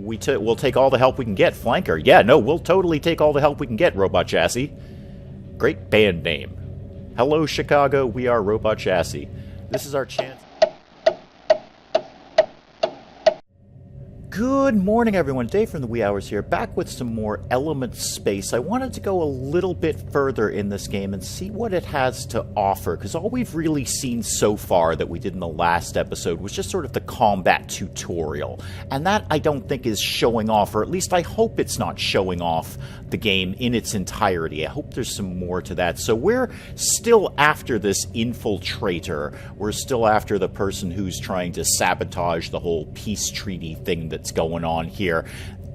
we'll take all the help we can get. Flanker. Yeah, no, we'll totally take all the help we can get, Robot Chassis. Great band name. Hello, Chicago. We are Robot Chassis. This is our chance. Good morning, everyone. Dave from the Wee Hours here, back with some more Element Space. I wanted to go a little bit further in this game and see what it has to offer, because all we've really seen so far that we did in the last episode was just sort of the combat tutorial. And that, I don't think, is showing off, or at least I hope it's not showing off the game in its entirety. I hope there's some more to that. So we're still after this infiltrator. We're still after the person who's trying to sabotage the whole peace treaty thing that's going on here.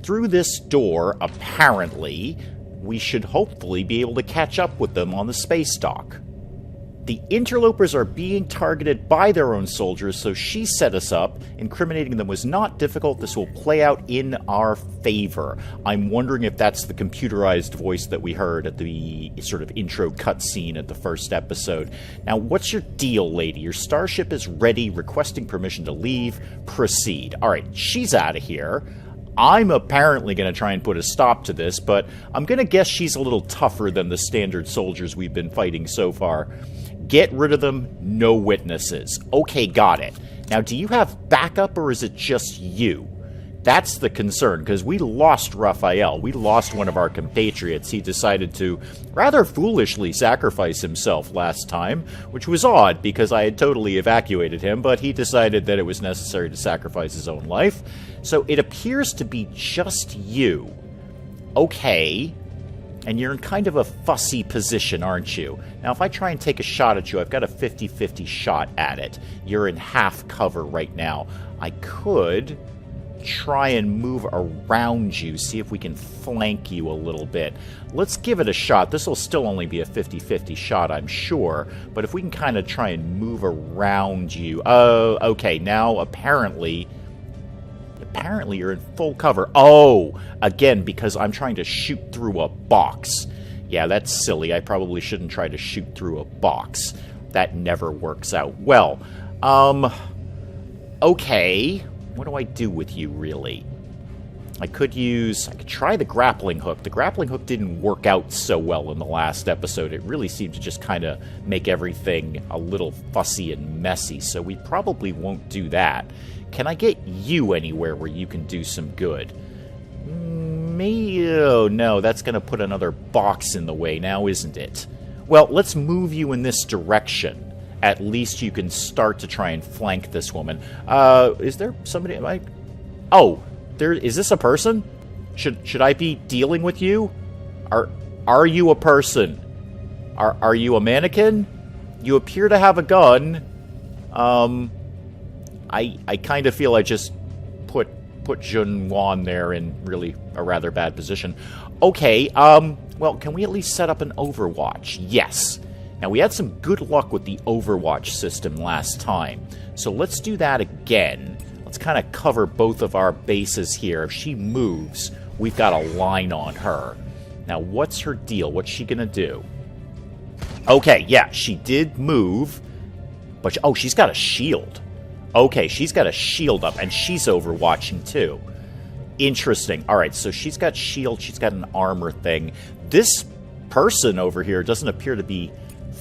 Through this door, apparently, we should hopefully be able to catch up with them on the space dock. The interlopers are being targeted by their own soldiers, so she set us up. Incriminating them was not difficult. This will play out in our favor. I'm wondering if that's the computerized voice that we heard at the sort of intro cutscene at the first episode. Now, what's your deal, lady? Your starship is ready, requesting permission to leave. Proceed. All right, she's out of here. I'm apparently going to try and put a stop to this, but I'm going to guess she's a little tougher than the standard soldiers we've been fighting so far. Get rid of them, no witnesses. Okay, got it. Now, do you have backup, or is it just you? That's the concern, because we lost Raphael. We lost one of our compatriots. He decided to rather foolishly sacrifice himself last time, which was odd, because I had totally evacuated him, but he decided that it was necessary to sacrifice his own life. So it appears to be just you. Okay. And you're in kind of a fussy position, aren't you? Now, if I try and take a shot at you, I've got a 50-50 shot at it. You're in half cover right now. I could try and move around you, see if we can flank you a little bit. Let's give it a shot. This will still only be a 50-50 shot, I'm sure. But if we can kind of try and move around you... okay, now apparently you're in full cover. Oh, again, because I'm trying to shoot through a box. Yeah, that's silly. I probably shouldn't try to shoot through a box. That never works out well. Okay. What do I do with you, really? I could try the grappling hook. The grappling hook didn't work out so well in the last episode. It really seemed to just kind of make everything a little fussy and messy, so we probably won't do that. Can I get you anywhere where you can do some good? Oh, no, that's going to put another box in the way now, isn't it? Well, let's move you in this direction. At least you can start to try and flank this woman. Is there somebody... Oh, is this a person? Should I be dealing with you? Are you a person? Are you a mannequin? You appear to have a gun. I kind of feel I just put Jun Wan there in really a rather bad position. Okay, well, can we at least set up an Overwatch? Yes. Now, we had some good luck with the Overwatch system last time, so let's do that again. Let's kind of cover both of our bases here. If she moves, we've got a line on her. Now, what's her deal? What's she gonna do? Okay, yeah, she did move, but... oh, she's got a shield. Okay, she's got a shield up, and she's overwatching too. Interesting. Alright, so she's got shield, she's got an armor thing. This person over here doesn't appear to be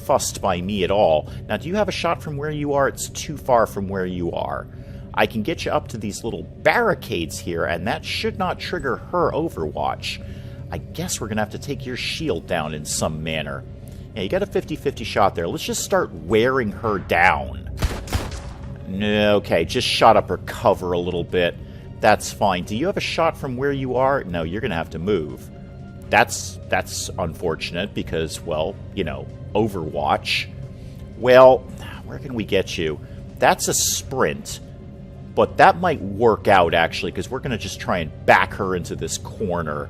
fussed by me at all. Now, do you have a shot from where you are? It's too far from where you are. I can get you up to these little barricades here, and that should not trigger her overwatch. I guess we're going to have to take your shield down in some manner. Yeah, you got a 50-50 shot there. Let's just start wearing her down. Okay, just shot up her cover a little bit. That's fine. Do you have a shot from where you are? No, you're going to have to move. That's unfortunate because, well, you know, Overwatch. Well, where can we get you? That's a sprint, but that might work out, actually, because we're going to just try and back her into this corner.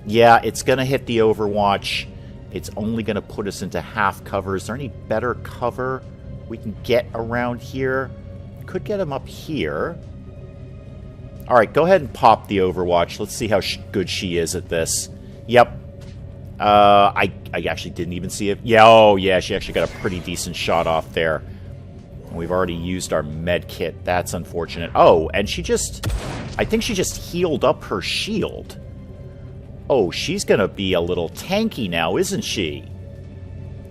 Yeah, it's going to hit the Overwatch. It's only going to put us into half cover. Is there any better cover we can get around here? Could get him up here. Alright, go ahead and pop the Overwatch. Let's see how good she is at this. Yep. I actually didn't even see it. Yeah, oh yeah, she actually got a pretty decent shot off there. We've already used our med kit. That's unfortunate. Oh, and she just I think she just healed up her shield. Oh, she's going to be a little tanky now, isn't she?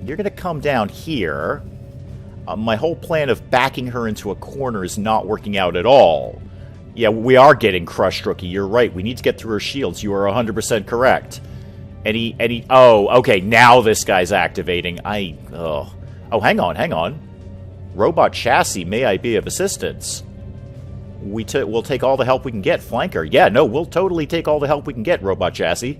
You're going to come down here. My whole plan of backing her into a corner is not working out at all. Yeah, we are getting crushed, Rookie. You're right. We need to get through her shields. You are 100% correct. Oh, okay. Now this guy's activating. Oh, hang on. Robot chassis, may I be of assistance? We'll take all the help we can get. Flanker. Yeah, no, we'll totally take all the help we can get, Robot Chassis.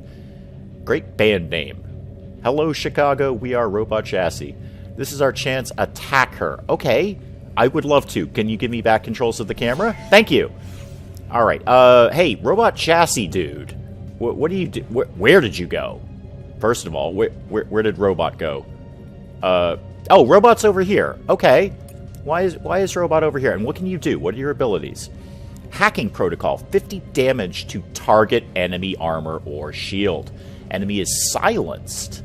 Great band name. Hello, Chicago. We are Robot Chassis. This is our chance. Attack her. Okay. I would love to. Can you give me back controls of the camera? Thank you. All right. Hey, Robot Chassis dude. What do you do? Where did you go? First of all, where did Robot go? Oh, Robot's over here. Okay. Why is Robot over here? And what can you do? What are your abilities? Hacking protocol. 50 damage to target enemy armor or shield. Enemy is silenced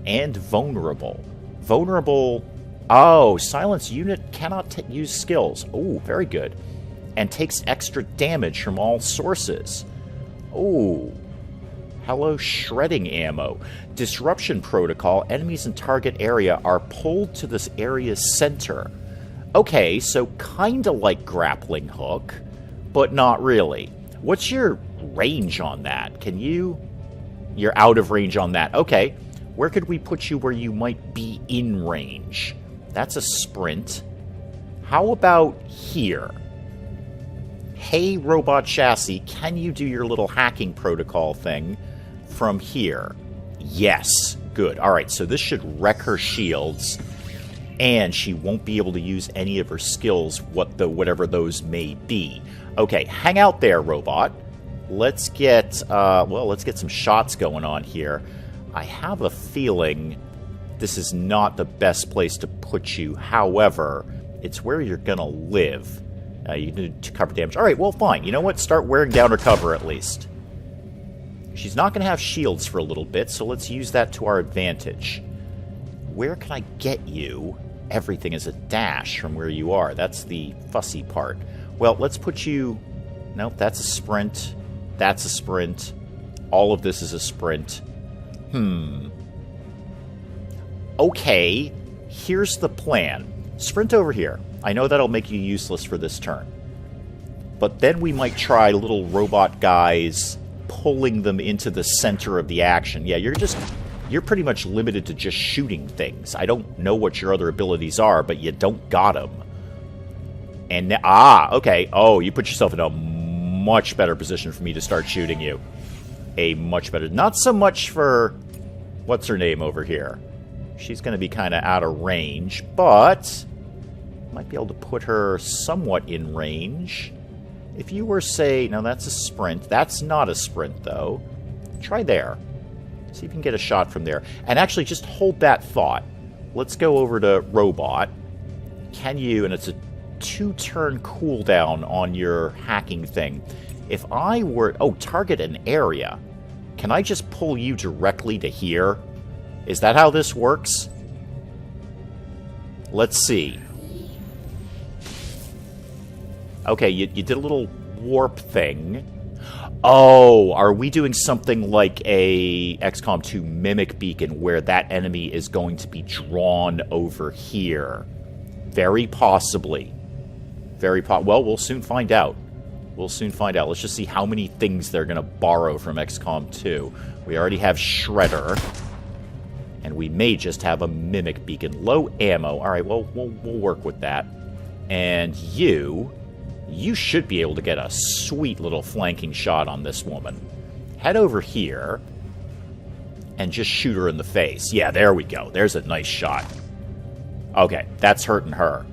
and vulnerable. Vulnerable. Oh, silence unit cannot use skills. Oh, very good. And takes extra damage from all sources. Oh. Hello, shredding ammo. Disruption protocol. Enemies in target area are pulled to this area's center. Okay, so kinda like grappling hook, but not really. What's your range on that? You're out of range on that. Okay. Where could we put you where you might be in range? That's a sprint. How about here? Hey, Robot Chassis, can you do your little hacking protocol thing from here? Yes. Good. Alright, so this should wreck her shields, and she won't be able to use any of her skills, whatever those may be. Okay, hang out there, Robot. Let's get some shots going on here. I have a feeling this is not the best place to put you. However, it's where you're gonna live. You need to cover damage. Alright, well, fine. You know what? Start wearing down her cover, at least. She's not gonna have shields for a little bit, so let's use that to our advantage. Where can I get you? Everything is a dash from where you are. That's the fussy part. Well, let's put you... Nope, that's a sprint. That's a sprint. All of this is a sprint. Okay, here's the plan. Sprint over here. I know that'll make you useless for this turn. But then we might try little robot guys pulling them into the center of the action. Yeah, you're pretty much limited to just shooting things. I don't know what your other abilities are, but you don't got them. And okay. Oh, you put yourself in a much better position for me to start shooting you. A much better... Not so much for... What's her name over here? She's going to be kind of out of range, but... Might be able to put her somewhat in range. If you were, say... Now, that's a sprint. That's not a sprint, though. Try there. See if you can get a shot from there. And actually, just hold that thought. Let's go over to Robot. Can you... And it's a 2-turn cooldown on your hacking thing. If I were... Oh, target an area. Can I just pull you directly to here? Is that how this works? Let's see. Okay, you did a little warp thing. Oh, are we doing something like a XCOM 2 mimic beacon where that enemy is going to be drawn over here? Very possibly. Well, we'll soon find out. We'll soon find out. Let's just see how many things they're going to borrow from XCOM 2. We already have Shredder. And we may just have a mimic beacon. Low ammo. Alright, well, we'll work with that. And you should be able to get a sweet little flanking shot on this woman. Head over here and just shoot her in the face. Yeah, there we go. There's a nice shot. Okay, that's hurting her.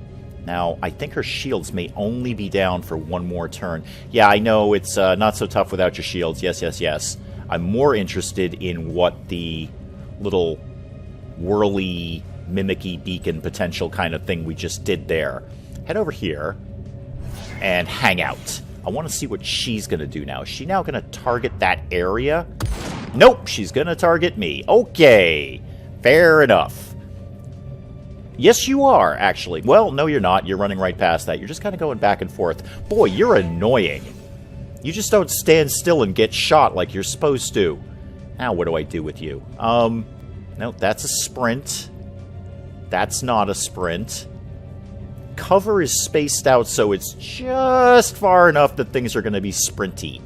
Now, I think her shields may only be down for one more turn. Yeah, I know it's not so tough without your shields. Yes, yes, yes. I'm more interested in what the little whirly, mimicky beacon potential kind of thing we just did there. Head over here and hang out. I want to see what she's going to do now. Is she now going to target that area? Nope, she's going to target me. Okay, fair enough. Yes, you are, actually. Well, no, you're not. You're running right past that. You're just kind of going back and forth. Boy, you're annoying. You just don't stand still and get shot like you're supposed to. Now, what do I do with you? No, that's a sprint. That's not a sprint. Cover is spaced out, so it's just far enough that things are going to be sprinty.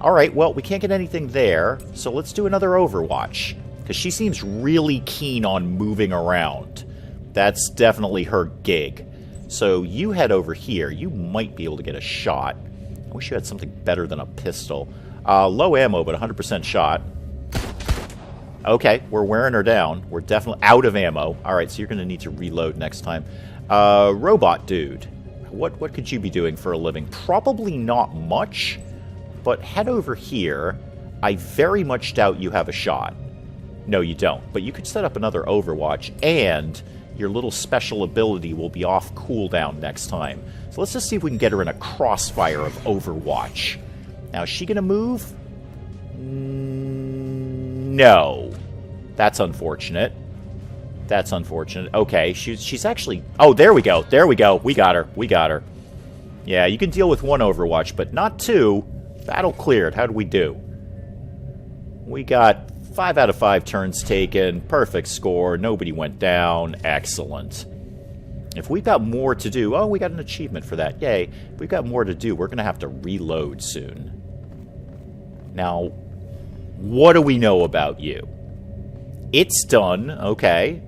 Alright, well, we can't get anything there, so let's do another Overwatch. Because she seems really keen on moving around. That's definitely her gig. So you head over here. You might be able to get a shot. I wish you had something better than a pistol. Low ammo, but 100% shot. Okay, we're wearing her down. We're definitely out of ammo. Alright, so you're going to need to reload next time. Robot dude. What could you be doing for a living? Probably not much, but head over here. I very much doubt you have a shot. No, you don't. But you could set up another Overwatch, and your little special ability will be off cooldown next time. So let's just see if we can get her in a crossfire of Overwatch. Now, is she going to move? No. That's unfortunate. That's unfortunate. Okay, she's actually... Oh, there we go. There we go. We got her. We got her. Yeah, you can deal with one Overwatch, but not two. Battle cleared. How do we do? We got 5 out of 5 turns taken. Perfect score. Nobody went down. Excellent. If we've got more to do... Oh, we got an achievement for that. Yay. If we've got more to do, we're going to have to reload soon. Now, what do we know about you? It's done. Okay.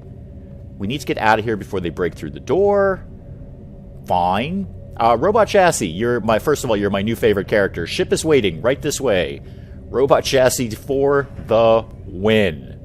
We need to get out of here before they break through the door. Fine. Robot Chassis, first of all, you're my new favorite character. Ship is waiting right this way. Robot Chassis for the win.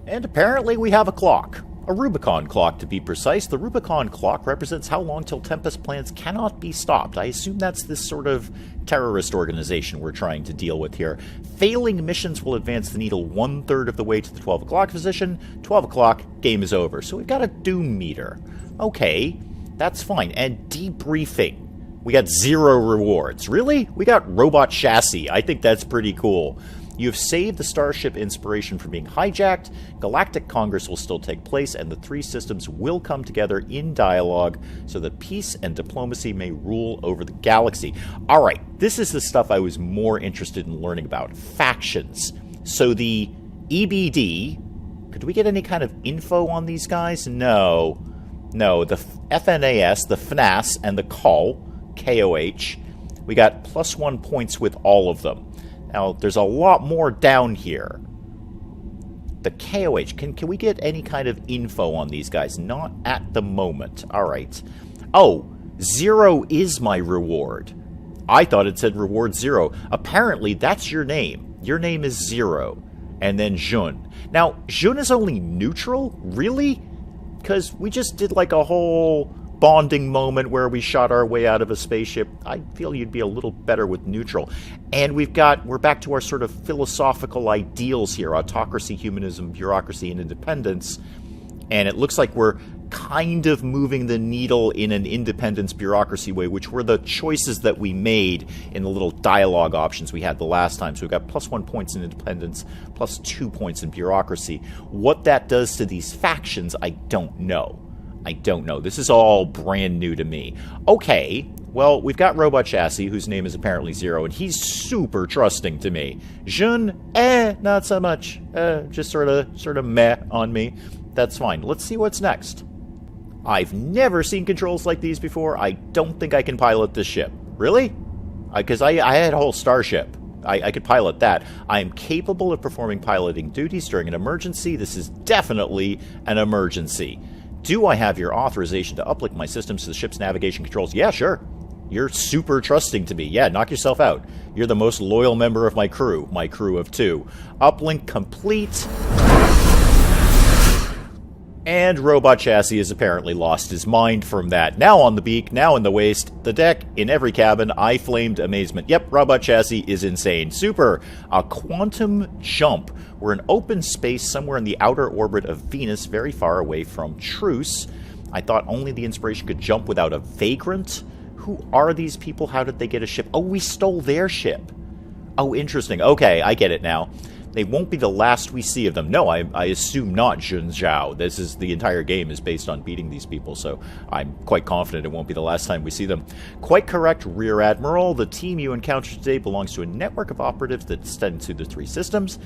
And apparently we have a clock. A Rubicon clock, to be precise. The Rubicon clock represents how long till Tempest plans cannot be stopped. I assume that's this sort of terrorist organization we're trying to deal with here. Failing missions will advance the needle 1/3 of the way to the 12 o'clock position. 12 o'clock, game is over. So we've got a doom meter. Okay, that's fine. And debriefing. We got 0 rewards. Really? We got Robot Chassis. I think that's pretty cool. You have saved the Starship Inspiration from being hijacked. Galactic Congress will still take place, and the 3 systems will come together in dialogue so that peace and diplomacy may rule over the galaxy. Alright, this is the stuff I was more interested in learning about. Factions. So the EBD... Could we get any kind of info on these guys? No. No, the FNAS, the FNAS, and the KOH, KOH, we got +1 points with all of them. Now, there's a lot more down here. The KOH, can we get any kind of info on these guys? Not at the moment. Alright. Oh, 0 is my reward. I thought it said reward 0. Apparently, that's your name. Your name is 0. And then Jun. Now, Jun is only neutral? Really? Because we just did like a whole bonding moment where we shot our way out of a spaceship. I feel you'd be a little better with neutral. And we're back to our sort of philosophical ideals here. Autocracy, humanism, bureaucracy, and independence. And it looks like we're kind of moving the needle in an independence bureaucracy way, which were the choices that we made in the little dialogue options we had the last time. So we've got +1 points in independence, +2 points in bureaucracy. What that does to these factions, I don't know. I don't know. This is all brand new to me. Okay, well, we've got Robot Chassis, whose name is apparently 0, and he's super trusting to me. Jun, not so much. Just sort of meh on me. That's fine. Let's see what's next. I've never seen controls like these before. I don't think I can pilot this ship. Really? Because I had a whole starship. I could pilot that. I am capable of performing piloting duties during an emergency. This is definitely an emergency. Do I have your authorization to uplink my systems to the ship's navigation controls? Yeah, sure. You're super trusting to me. Yeah, knock yourself out. You're the most loyal member of my crew of 2. Uplink complete. And Robot Chassis has apparently lost his mind from that. Now on the beak, now in the waist, the deck, in every cabin, I flamed amazement. Yep, Robot Chassis is insane. Super. A quantum jump. We're in open space somewhere in the outer orbit of Venus, very far away from Truce. I thought only the Inspiration could jump without a vagrant. Who are these people? How did they get a ship? Oh, we stole their ship. Oh, interesting. Okay, I get it now. They won't be the last we see of them. No, I assume not, Jun Zhao. The entire game is based on beating these people, so I'm quite confident it won't be the last time we see them. Quite correct, Rear Admiral. The team you encounter today belongs to a network of operatives that extend to the three systems.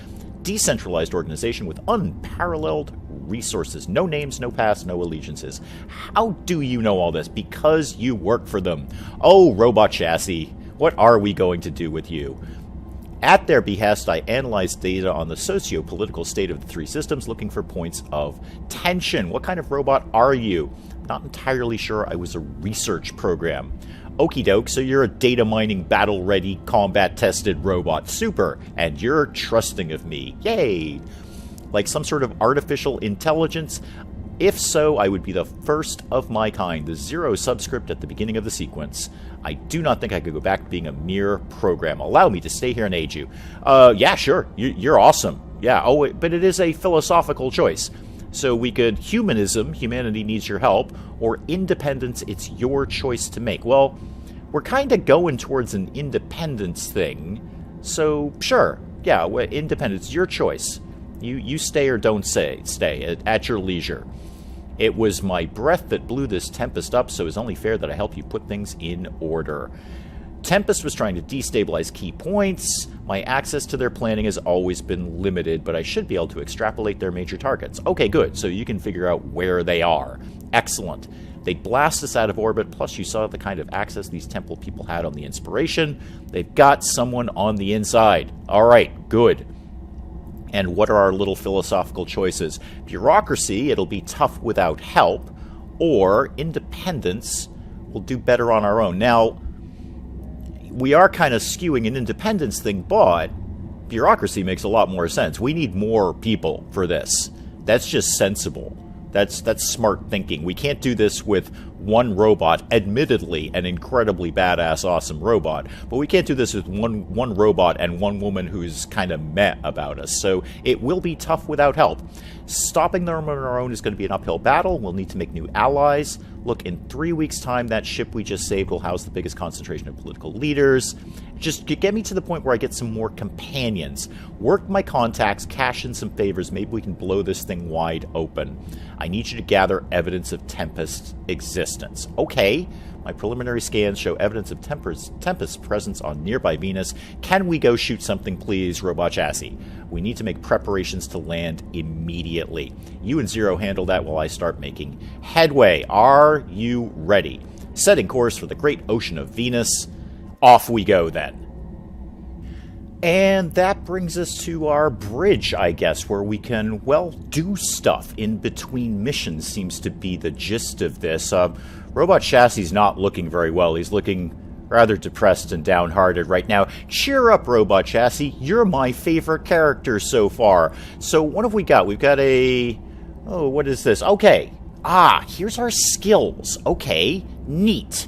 Decentralized organization with unparalleled resources. No names, no past, no allegiances. How do you know all this? Because you work for them. Oh, Robot Chassis, what are we going to do with you? At their behest, I analyzed data on the socio-political state of the three systems, looking for points of tension. What kind of robot are you? Not entirely sure. I was a research program. Okie doke, so you're a data mining, battle-ready, combat-tested robot. Super. And you're trusting of me. Yay! Like some sort of artificial intelligence? If so, I would be the first of my kind, the zero subscript at the beginning of the sequence. I do not think I could go back to being a mere program. Allow me to stay here and aid you. Yeah, sure. You're awesome. Yeah, but it is a philosophical choice. So we could humanism, humanity needs your help, or independence, it's your choice to make. Well, we're kind of going towards an independence thing. So, sure. Yeah, independence, your choice. You stay or don't stay at your leisure. It was my breath that blew this Tempest up, so it's only fair that I help you put things in order. Tempest was trying to destabilize key points. My access to their planning has always been limited, but I should be able to extrapolate their major targets. Okay, good, so you can figure out where they are. Excellent. They'd blast us out of orbit, plus you saw the kind of access these temple people had on the inspiration. They've got someone on the inside. All right, good. And what are our little philosophical choices? Bureaucracy, it'll be tough without help, or independence, we'll do better on our own. Now, we are kind of skewing an independence thing, but bureaucracy makes a lot more sense. We need more people for this. That's just sensible. That's smart thinking. We can't do this with one robot, admittedly an incredibly badass, awesome robot, but we can't do this with one robot and one woman who's kind of meh about us. So it will be tough without help. Stopping them on our own is going to be an uphill battle. We'll need to make new allies. Look, in 3 weeks' time, that ship we just saved will house the biggest concentration of political leaders. Just get me to the point where I get some more companions. Work my contacts, cash in some favors. Maybe we can blow this thing wide open. I need you to gather evidence of Tempest's existence. Okay, my preliminary scans show evidence of Tempest's presence on nearby Venus. Can we go shoot something, please, Robot Chassis? We need to make preparations to land immediately. You and Zero handle that while I start making headway. Are you ready? Setting course for the great ocean of Venus. Off we go, then. And that brings us to our bridge, I guess, where we can, well, do stuff in between missions, seems to be the gist of this. Robot Chassis's not looking very well. He's looking rather depressed and downhearted right now. Cheer up, Robot Chassis. You're my favorite character so far. So what have we got? We've got a... Oh, what is this? Okay. Here's our skills. Okay. Neat.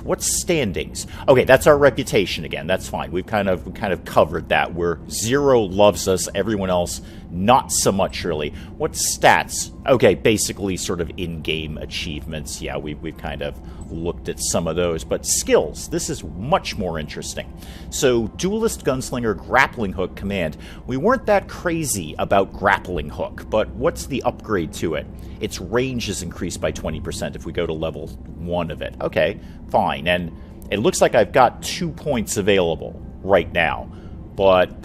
What's standings? Okay, that's our reputation again. That's fine. We've kind of covered that. Where Zero loves us, everyone else not so much really. What's stats? Okay, basically sort of in-game achievements. Yeah, we've kind of looked at some of those. But skills, this is much more interesting. So, Duelist, Gunslinger, Grappling Hook, Command. We weren't that crazy about Grappling Hook, but what's the upgrade to it? Its range is increased by 20% if we go to level 1 of it. Okay, fine. And it looks like I've got 2 points available right now, but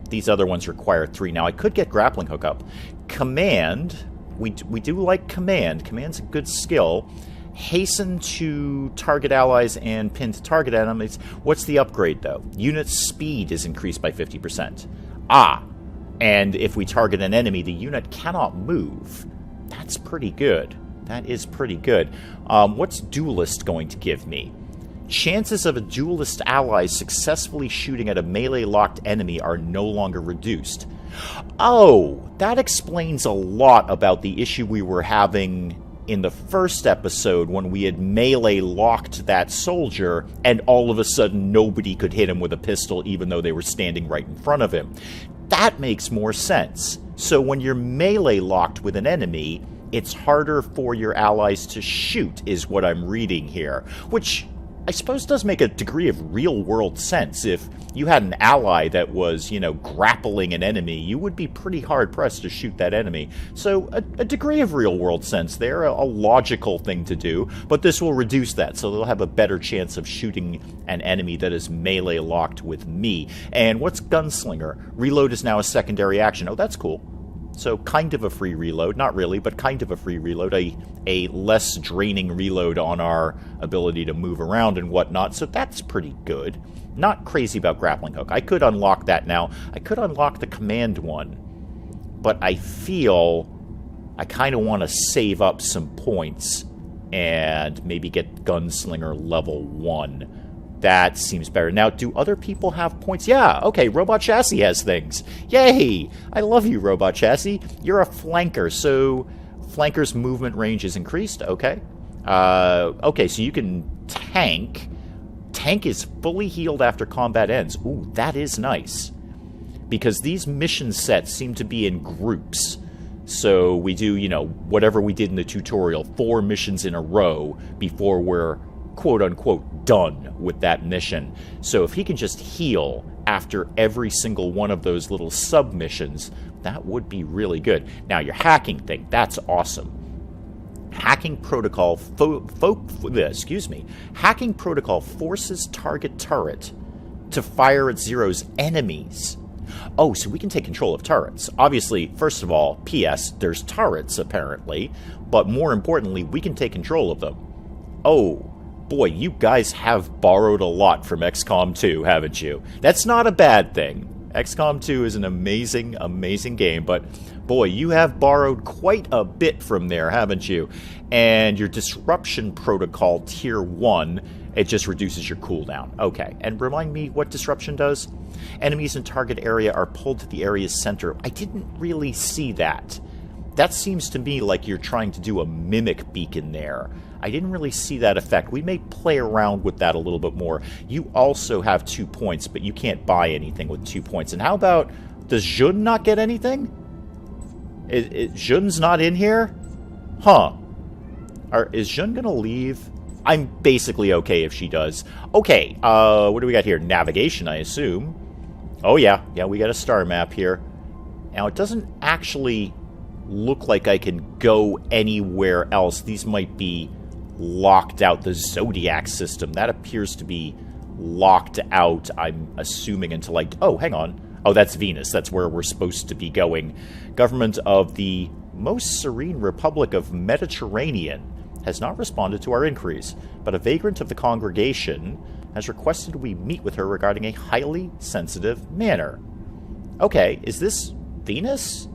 these other ones require 3. Now, I could get Grappling Hook up. Command, we do like Command. Command's a good skill. Hasten to target allies and pin to target enemies. What's the upgrade, though? Unit speed is increased by 50%. And if we target an enemy, the unit cannot move. That's pretty good. That is pretty good. What's Duelist going to give me? Chances of a Duelist ally successfully shooting at a melee-locked enemy are no longer reduced. Oh, that explains a lot about the issue we were having in the first episode when we had melee-locked that soldier, and all of a sudden nobody could hit him with a pistol even though they were standing right in front of him. That makes more sense. So when you're melee-locked with an enemy, it's harder for your allies to shoot, is what I'm reading here. Which I suppose does make a degree of real-world sense. If you had an ally that was, grappling an enemy, you would be pretty hard-pressed to shoot that enemy. So a degree of real-world sense there, a logical thing to do, but this will reduce that, so they'll have a better chance of shooting an enemy that is melee-locked with me. And what's Gunslinger? Reload is now a secondary action. Oh, that's cool. So kind of a free reload. Not really, but kind of a free reload. A less draining reload on our ability to move around and whatnot. So that's pretty good. Not crazy about grappling hook. I could unlock that now. I could unlock the command one. But I feel I kind of want to save up some points and maybe get Gunslinger level 1. That seems better. Now, do other people have points? Yeah, okay, Robot Chassis has things. Yay! I love you, Robot Chassis. You're a flanker, so flanker's movement range is increased. Okay. Okay, so you can tank. Tank is fully healed after combat ends. Ooh, that is nice. Because these mission sets seem to be in groups. So we do, whatever we did in the tutorial, 4 missions in a row before we're quote-unquote done with that mission. So if he can just heal after every single one of those little sub-missions, that would be really good. Now, your hacking thing, that's awesome. Hacking protocol Hacking protocol forces target turret to fire at Zero's enemies. Oh, so we can take control of turrets. Obviously, first of all, P.S., there's turrets, apparently, but more importantly, we can take control of them. Oh, boy, you guys have borrowed a lot from XCOM 2, haven't you? That's not a bad thing. XCOM 2 is an amazing, amazing game, but boy, you have borrowed quite a bit from there, haven't you? And your disruption protocol tier 1, it just reduces your cooldown. Okay, and remind me what disruption does? Enemies in target area are pulled to the area's center. I didn't really see that. That seems to me like you're trying to do a mimic beacon there. I didn't really see that effect. We may play around with that a little bit more. You also have 2 points, but you can't buy anything with 2 points. And how about, does Jun not get anything? Jun's not in here? Huh. Is Jun gonna leave? I'm basically okay if she does. Okay, what do we got here? Navigation, I assume. Oh yeah, we got a star map here. Now, it doesn't actually look like I can go anywhere else. These might be locked out. The Zodiac system, that appears to be locked out, I'm assuming, until like... Oh, hang on. Oh, that's Venus. That's where we're supposed to be going. Government of the Most Serene Republic of Mediterranean has not responded to our inquiries, but a vagrant of the congregation has requested we meet with her regarding a highly sensitive matter. Okay, is this Venus?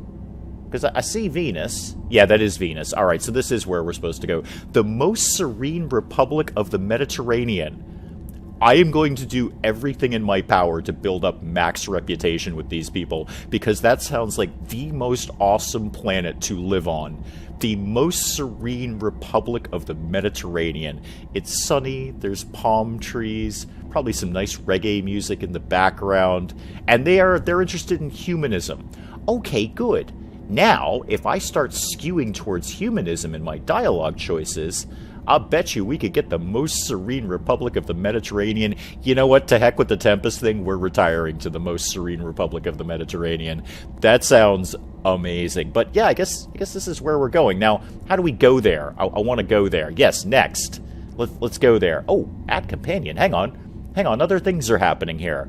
Because I see Venus. Yeah, that is Venus. All right, so this is where we're supposed to go. The Most Serene Republic of the Mediterranean. I am going to do everything in my power to build up max reputation with these people, because that sounds like the most awesome planet to live on. The Most Serene Republic of the Mediterranean. It's sunny, there's palm trees, probably some nice reggae music in the background, and they're interested in humanism. Okay, good. Now, if I start skewing towards humanism in my dialogue choices, I'll bet you we could get the Most Serene Republic of the Mediterranean. You know what? To heck with the Tempest thing. We're retiring to the Most Serene Republic of the Mediterranean. That sounds amazing. But yeah, I guess this is where we're going. Now, how do we go there? I want to go there. Yes, next. Let's go there. Oh, add companion. Hang on. Other things are happening here.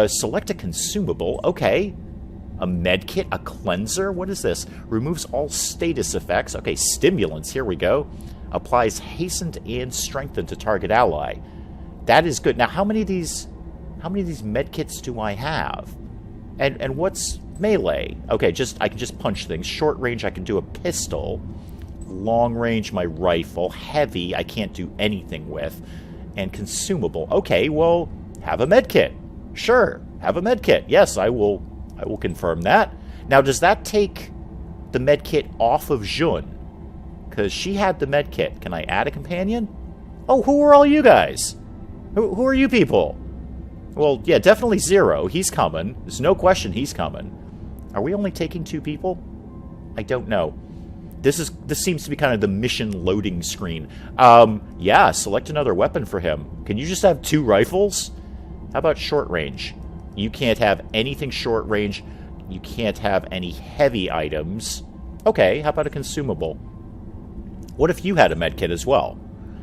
Select a consumable. Okay. A medkit, a cleanser. What is this? Removes all status effects. Okay, stimulants. Here we go. Applies hastened and strengthened to target ally. That is good. Now, how many of these medkits do I have? And what's melee? Okay, I can just punch things. Short range, I can do a pistol. Long range, my rifle. Heavy, I can't do anything with. And consumable. Okay, well, have a medkit. Sure, have a medkit. Yes, I will confirm that. Now, does that take the medkit off of Jun? Because she had the medkit. Can I add a companion? Oh, who are all you guys? Who are you people? Well, yeah, definitely Zero. He's coming. There's no question he's coming. Are we only taking 2 people? I don't know. This seems to be kind of the mission loading screen. Yeah, select another weapon for him. Can you just have 2 rifles? How about short range? You can't have anything short range. You can't have any heavy items. Okay, how about a consumable? What if you had a medkit as well?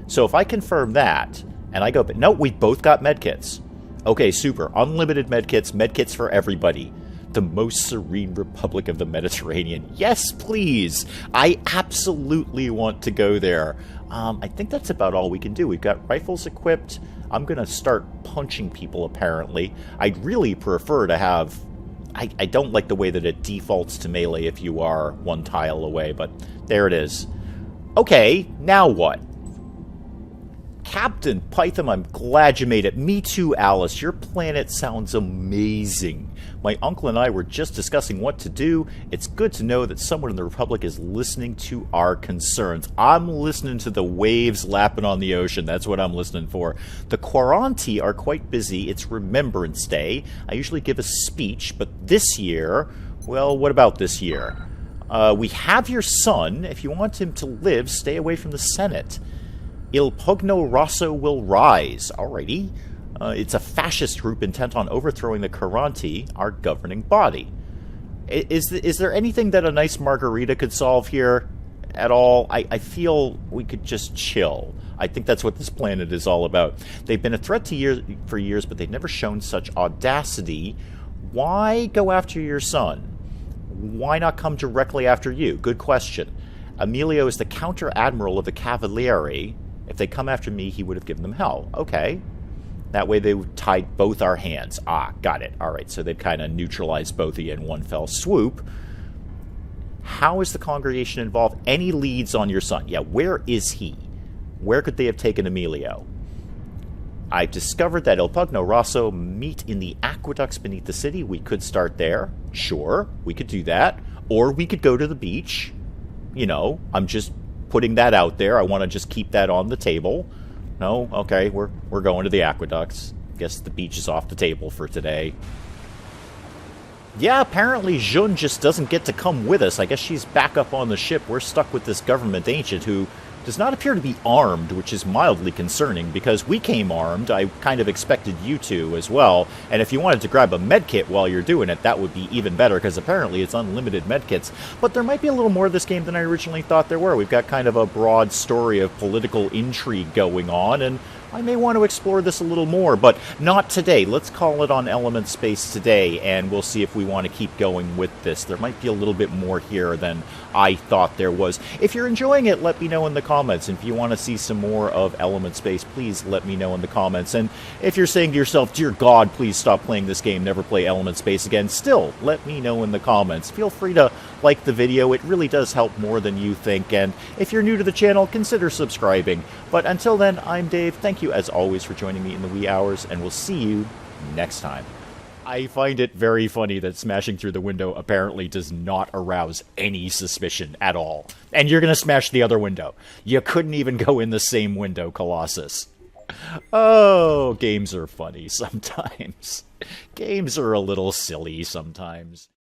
So if I confirm that, and I go, but no, we both got medkits. Okay, super. Unlimited medkits for everybody. The most serene republic of the Mediterranean. Yes, please. I absolutely want to go there. I think that's about all we can do. We've got rifles equipped. I'm going to start punching people, apparently. I'd really prefer to have... I don't like the way that it defaults to melee if you are 1 tile away, but there it is. Okay, now what? Captain Pietham, I'm glad you made it. Me too, Alice. Your planet sounds amazing. My uncle and I were just discussing what to do. It's good to know that someone in the Republic is listening to our concerns. I'm listening to the waves lapping on the ocean. That's what I'm listening for. The Quaranti are quite busy. It's Remembrance Day. I usually give a speech, but this year... Well, what about this year? We have your son. If you want him to live, stay away from the Senate. Il Pugno Rosso will rise. Alrighty. It's a fascist group intent on overthrowing the Quaranti, our governing body. Is there anything that a nice margarita could solve here at all? I feel we could just chill. I think that's what this planet is all about. They've been a threat for years, but they've never shown such audacity. Why go after your son? Why not come directly after you? Good question. Emilio is the counter-admiral of the Cavalieri. If they come after me, he would have given them hell. Okay. That way they would tie both our hands. Ah, got it. All right, so they've kind of neutralized both of you in one fell swoop. How is the congregation involved? Any leads on your son? Yeah, where is he? Where could they have taken Emilio? I've discovered that Il Pugno Rosso meet in the aqueducts beneath the city. We could start there. Sure, we could do that. Or we could go to the beach. You know, I'm just putting that out there. I want to just keep that on the table. No? Okay, we're going to the aqueducts. Guess the beach is off the table for today. Yeah, apparently Jun just doesn't get to come with us. I guess she's back up on the ship. We're stuck with this government ancient who does not appear to be armed, which is mildly concerning, because we came armed. I kind of expected you to as well, and if you wanted to grab a medkit while you're doing it, that would be even better, because apparently it's unlimited medkits. But there might be a little more of this game than I originally thought there were. We've got kind of a broad story of political intrigue going on, and I may want to explore this a little more, but not today. Let's call it on Element Space today, and we'll see if we want to keep going with this. There might be a little bit more here than I thought there was. If you're enjoying it, let me know in the comments. And if you want to see some more of Element Space, please let me know in the comments. And if you're saying to yourself, dear God, please stop playing this game, never play Element Space again, still, let me know in the comments. Feel free to like the video. It really does help more than you think. And if you're new to the channel, consider subscribing. But until then, I'm Dave. Thank you as always for joining me in the wee hours, and we'll see you next time. I find it very funny that smashing through the window apparently does not arouse any suspicion at all. And you're going to smash the other window. You couldn't even go in the same window, Colossus. Oh, games are funny sometimes. Games are a little silly sometimes.